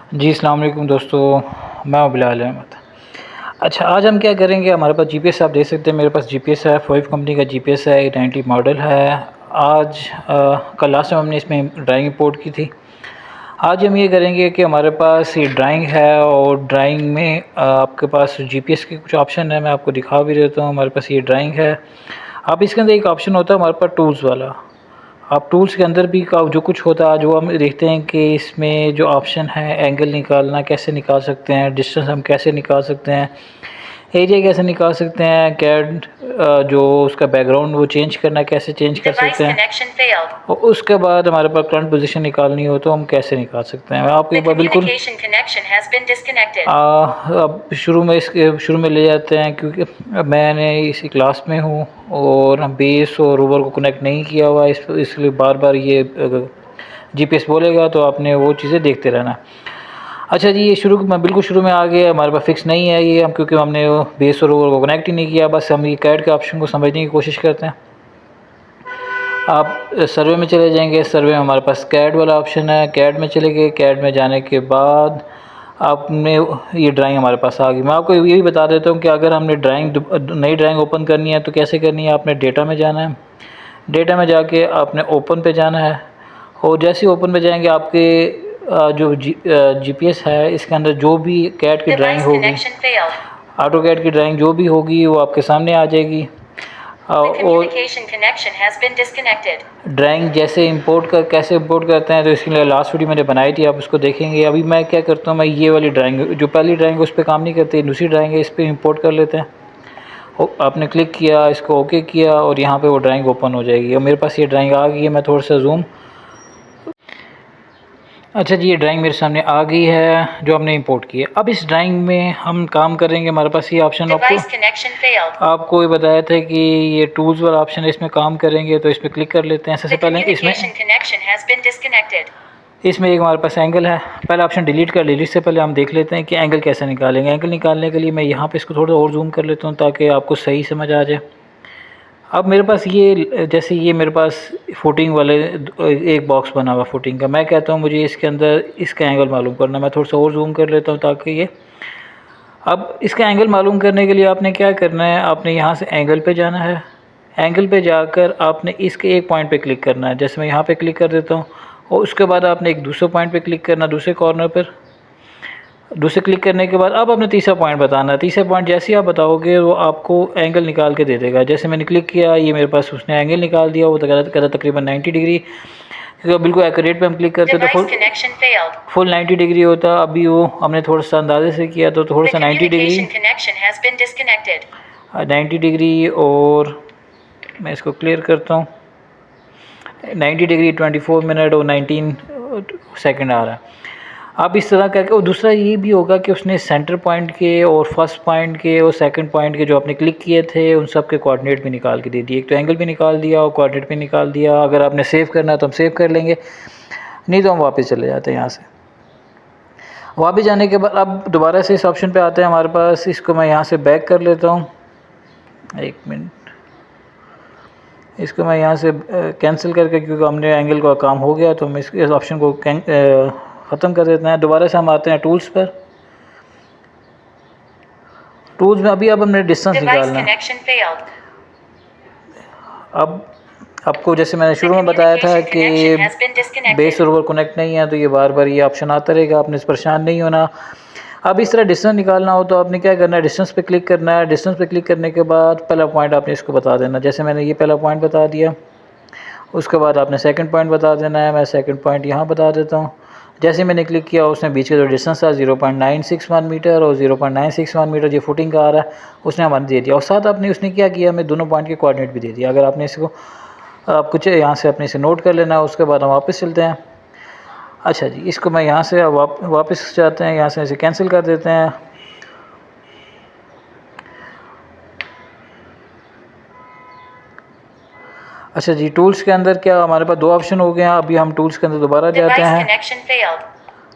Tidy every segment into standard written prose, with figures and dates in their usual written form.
जी, अस्सलाम वालेकुम दोस्तों, मैं हूँ बिलाल अहमद। अच्छा, आज हम क्या करेंगे, हमारे पास जीपीएस आप देख सकते हैं, मेरे पास जीपीएस है, फ़ोइव कंपनी का जीपीएस है, 890 मॉडल है। आज कल लास्ट टाइम हमने इसमें ड्राइंग इंपोर्ट की थी। आज हम ये करेंगे कि हमारे पास ये ड्राइंग है और ड्राइंग में आपके पास जीपीएस के कुछ ऑप्शन है, मैं आपको दिखा भी देता हूँ। हमारे पास ये ड्राइंग है। अब इसके अंदर एक ऑप्शन होता है हमारे पास टूल्स वाला। आप टूल्स के अंदर भी का जो कुछ होता है, जो हम देखते हैं कि इसमें जो ऑप्शन है एंगल निकालना कैसे निकाल सकते हैं, डिस्टेंस हम कैसे निकाल सकते हैं, एरिया कैसे निकाल सकते हैं, कैड जो उसका बैकग्राउंड वो चेंज करना कैसे चेंज कर सकते हैं, और उसके बाद हमारे पास करंट पोजीशन निकालनी हो तो हम कैसे निकाल सकते हैं। मैं आपको एक बार बिल्कुल अब शुरू में ले जाते हैं, क्योंकि मैंने इसी क्लास में हूँ और बेस और रोवर को कनेक्ट नहीं किया हुआ, इसलिए बार बार ये जीपीएस बोलेगा तो आपने वो चीज़ें देखते रहना। अच्छा जी, ये मैं बिल्कुल शुरू में आ गया, हमारे पास फिक्स नहीं है ये, हम क्योंकि हमने बेस और रोवर को कनेक्ट ही नहीं किया। बस हम ये कैड के ऑप्शन को समझने की कोशिश करते हैं। आप सर्वे में चले जाएंगे, सर्वे में हमारे पास कैड वाला ऑप्शन है, कैड में चले गए। कैड में जाने के बाद आपने ये ड्राइंग हमारे पास आ गई। मैं आपको ये भी बता देता हूँ कि अगर हमने नई ड्राइंग ओपन करनी है तो कैसे करनी है। आपने डेटा में जाना है, डेटा में जाके आपने ओपन पे जाना है, और जैसे ही ओपन पे जाएंगे आपके जो जीपीएस है इसके अंदर जो भी कैड की ड्राइंग होगी, ऑटो कैड की ड्राइंग जो भी होगी वो आपके सामने आ जाएगी। और ड्राइंग कैसे इंपोर्ट करते हैं तो इसके लिए लास्ट वीडियो मैंने बनाई थी, आप उसको देखेंगे। अभी मैं क्या करता हूँ, मैं ये वाली ड्राइंग जो पहली ड्राइंग है उस पर काम नहीं करते, दूसरी ड्राइंग है इस पर इंपोर्ट कर लेते हैं। आपने क्लिक किया, इसको ओके किया और यहाँ पे वो ड्राइंग ओपन हो जाएगी। और मेरे पास ये ड्राइंग आ गई है। मैं थोड़ा सा जूम, अच्छा जी, ये ड्राइंग मेरे सामने आ गई है जो हमने इंपोर्ट की है। अब इस ड्राइंग में हम काम करेंगे, हमारे पास ये ऑप्शन आपको ये बताया था कि ये टूल्स वाला ऑप्शन है, इसमें काम करेंगे तो इस पर क्लिक कर लेते हैं। सबसे पहले इसमें एक हमारे पास एंगल है, पहला ऑप्शन डिलीट कर। डिलीट से पहले हम देख लेते हैं कि एंगल कैसे निकालेंगे। एंगल निकालने के लिए मैं यहाँ पे इसको थोड़ा और जूम कर लेता हूँ ताकि आपको सही समझ आ जाए। अब मेरे पास जैसे ये मेरे पास फुटिंग वाले एक बॉक्स बना हुआ फुटिंग का, मैं कहता हूँ मुझे इसके अंदर इसका एंगल मालूम करना। मैं थोड़ा सा और जूम कर लेता हूँ ताकि ये, अब इसका एंगल मालूम करने के लिए आपने क्या करना है, आपने यहाँ से एंगल पे जाना है। एंगल पे जाकर आपने इसके एक पॉइंट पे क्लिक करना है, जैसे मैं यहाँ पे क्लिक कर देता हूँ, और उसके बाद आपने एक दूसरे पॉइंट पे क्लिक करना, दूसरे कॉर्नर पर। दूसरे क्लिक करने के बाद अब आपने तीसरा पॉइंट बताना है। तीसरा पॉइंट जैसे ही आप बताओगे वो आपको एंगल निकाल के दे देगा। जैसे मैंने क्लिक किया, ये मेरे पास उसने एंगल निकाल दिया, वो कहता तकरीबन 90 डिग्री। क्योंकि बिल्कुल एक्यूरेट पे हम क्लिक करते तो फुल 90 डिग्री होता। अभी वो हमने थोड़ा सा अंदाजे से किया तो थोड़ा सा 90 डिग्री, और मैं इसको क्लियर करता हूँ। 90 डिग्री 24 मिनट और 19 सेकंड आ रहा है। आप इस तरह करके, और दूसरा ये भी होगा कि उसने सेंटर पॉइंट के और फर्स्ट पॉइंट के और सेकंड पॉइंट के जो आपने क्लिक किए थे उन सब के कोऑर्डिनेट भी निकाल के दे दिए। एक तो एंगल भी निकाल दिया और कोऑर्डिनेट भी निकाल दिया। अगर आपने सेव करना है तो हम सेव कर लेंगे, नहीं तो हम वापस चले जाते हैं। यहाँ से वापस जाने के बाद अब दोबारा से इस ऑप्शन पे आते हैं हमारे पास। इसको मैं यहाँ से बैक कर लेता हूँ, एक मिनट। इसको मैं यहाँ से कैंसिल करके, क्योंकि हमने एंगल का काम हो गया तो हम इस ऑप्शन को ख़त्म कर देते हैं। दोबारा से हम आते हैं टूल्स पर। टूल्स में अभी अब हमने डिस्टेंस निकालना है। अब आपको जैसे मैंने शुरू में बताया था कि बेस सर्वर कनेक्ट नहीं है तो ये बार बार ये ऑप्शन आता रहेगा, आपने इस परेशान नहीं होना। अब इस तरह डिस्टेंस निकालना हो तो आपने क्या करना है, डिस्टेंस पे क्लिक करना है। डिस्टेंस पे क्लिक करने के बाद पहला पॉइंट आपने इसको बता देना। जैसे मैंने ये पहला पॉइंट बता दिया, उसके बाद आपने सेकंड पॉइंट बता देना है। मैं सेकंड पॉइंट यहाँ बता देता हूँ। जैसे मैंने क्लिक किया उसने बीच का जो डिस्टेंस था 0.961 मीटर और 0.961 मीटर जो फुटिंग का आ रहा है उसने हमारे दे दिया। और साथ आपने उसने क्या किया, हमें दोनों पॉइंट के कोऑर्डिनेट भी दे दिया। अगर आपने इसको आप कुछ यहाँ से अपने इसे नोट कर लेना है। उसके बाद हम वापस चलते हैं। अच्छा जी, इसको मैं यहाँ से वापस जाते हैं, यहाँ से इसे कैंसिल कर देते हैं। अच्छा जी, टूल्स के अंदर क्या हमारे पास दो ऑप्शन हो गए हैं। अभी हम टूल्स के अंदर दोबारा जाते हैं।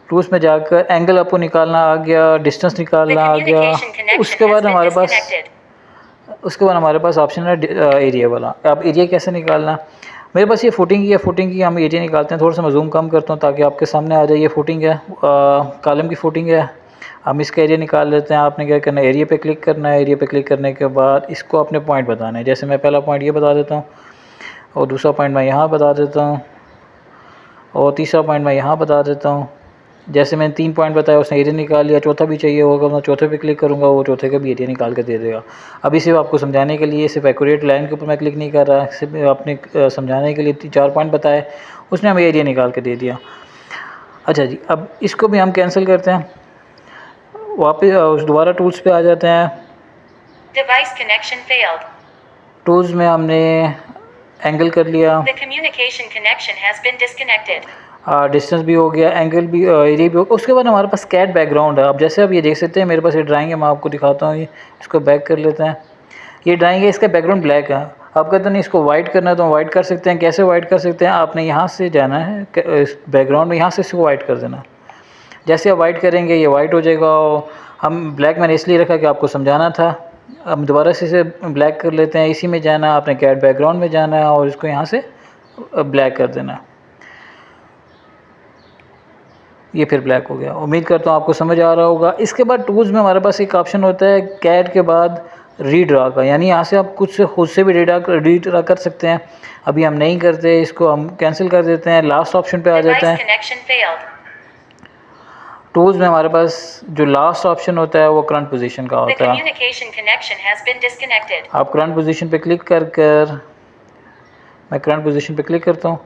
टूल्स में जाकर एंगल आपको निकालना आ गया, डिस्टेंस निकालना आ गया। उसके बाद हमारे पास ऑप्शन है एरिया वाला। अब एरिया कैसे निकालना, मेरे पास ये फुटिंग की है, फुटिंग की हम एरिया निकालते हैं। थोड़ा सा मैं जूम कम करता हूँ ताकि आपके सामने आ जाए। ये फुटिंग है, कॉलम की फुटिंग है। हम इसका एरिया निकाल लेते हैं। आपने क्या करना है, एरिया पे क्लिक करना है। एरिया पे क्लिक करने के बाद इसको अपने पॉइंट बताना है। जैसे मैं पहला पॉइंट ये बता देता हूँ, और दूसरा पॉइंट मैं यहाँ बता देता हूँ, और तीसरा पॉइंट मैं यहाँ बता देता हूँ। जैसे मैंने 3 पॉइंट बताया, उसने एरिया निकाल लिया। चौथा भी चाहिए होगा, मैं चौथे पे क्लिक करूँगा, वो चौथे का भी एरिया निकाल के दे देगा। अभी सिर्फ आपको समझाने के लिए, सिर्फ एक्यूरेट लाइन के ऊपर मैं क्लिक नहीं कर रहा, सिर्फ अपने समझाने के लिए 4 पॉइंट बताए, उसने हमें एरिया निकाल के दे दिया। अच्छा जी, अब इसको भी हम कैंसिल करते हैं। वापस दोबारा टूल्स पे आ जाते हैं। Device connection failed. टूल्स में हमने एंगल कर लिया, the communication connection has been disconnected. Distance भी हो गया, एंगल भी, एरिया भी हो गया। उसके बाद हमारे पास कैट बैकग्राउंड है। अब जैसे आप ये देख सकते हैं, मेरे पास ये ड्राइंग है, मैं आपको दिखाता हूँ। ये इसको बैक कर लेते हैं। ये ड्राइंग है, इसका बैकग्राउंड ब्लैक है। आप कहते हैं इसको वाइट करना है तो वाइट कर सकते हैं। कैसे वाइट कर सकते हैं, आपने यहाँ से जाना है इस बैकग्राउंड में, यहाँ से इसको वाइट कर देना। जैसे आप वाइट करेंगे ये वाइट हो जाएगा। हम ब्लैक मैंने इसलिए रखा कि आपको समझाना था। अब दोबारा से इसे ब्लैक कर लेते हैं। इसी में जाना, आपने कैट बैकग्राउंड में जाना है और इसको यहाँ से ब्लैक कर देना। ये फिर ब्लैक हो गया। उम्मीद करता हूँ आपको समझ आ रहा होगा। इसके बाद टूल्स में हमारे पास एक ऑप्शन होता है कैट के बाद रीड्रा का, यानी यहाँ से आप कुछ खुद से भी रीड्रा कर सकते हैं। अभी हम नहीं करते, इसको हम कैंसिल कर देते हैं। लास्ट ऑप्शन पे आ जाते हैं। टूल्स में हमारे पास जो लास्ट ऑप्शन होता है वो करंट पोजीशन का होता है। आप करंट पोजीशन पे क्लिक कर मैं करंट पोजीशन पे क्लिक करता हूँ।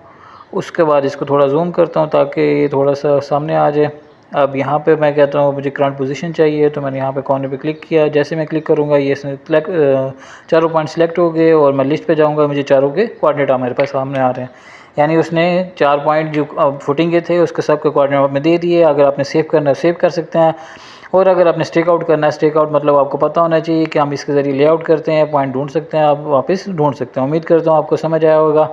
उसके बाद इसको थोड़ा जूम करता हूँ ताकि ये थोड़ा सा सामने आ जाए। अब यहाँ पे मैं कहता हूँ मुझे करंट पोजीशन चाहिए, तो मैंने यहाँ पे कॉर्नर पे क्लिक किया। जैसे मैं क्लिक करूँगा ये चारों पॉइंट सेलेक्ट हो गए और मैं लिस्ट पे जाऊँगा, मुझे चारों के कोऑर्डिनेट मेरे पास सामने आ रहे हैं। यानी उसने 4 पॉइंट जो फुटिंग के थे उसके सब के कोऑर्डिनेट में दे दिए। अगर आपने सेव करना है सेव कर सकते हैं, और अगर आपने स्टेक आउट करना है, स्टेक आउट मतलब आपको पता होना चाहिए कि हम इसके ज़रिए लेआउट करते हैं, पॉइंट ढूंढ सकते हैं, आप वापस ढूंढ सकते हैं। उम्मीद करता हूँ आपको समझ आया होगा।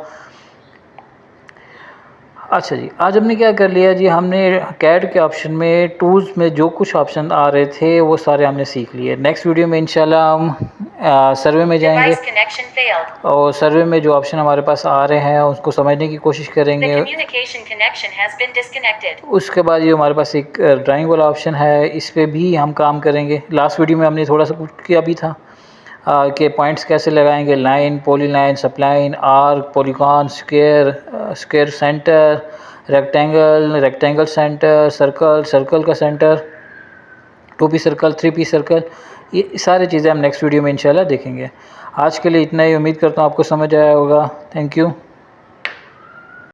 अच्छा जी, आज हमने क्या कर लिया जी, हमने कैड के ऑप्शन में टूल्स में जो कुछ ऑप्शन आ रहे थे वो सारे हमने सीख लिए। नेक्स्ट वीडियो में इंशाल्लाह हम सर्वे में जाएंगे और सर्वे में जो ऑप्शन हमारे पास आ रहे हैं उसको समझने की कोशिश करेंगे। उसके बाद ये हमारे पास एक ड्राइंग वाला ऑप्शन है, इस पर भी हम काम करेंगे। लास्ट वीडियो में हमने थोड़ा सा कुछ किया भी था कि पॉइंट्स कैसे लगाएंगे, line, polyline, spline, arc, polygon, square center, rectangle center, circle का center, 2 piece circle, 3 piece circle, ये सारी चीज़ें हम नेक्स्ट वीडियो में इंशाल्लाह देखेंगे। आज के लिए इतना ही। उम्मीद करता हूँ आपको समझ आया होगा। Thank you.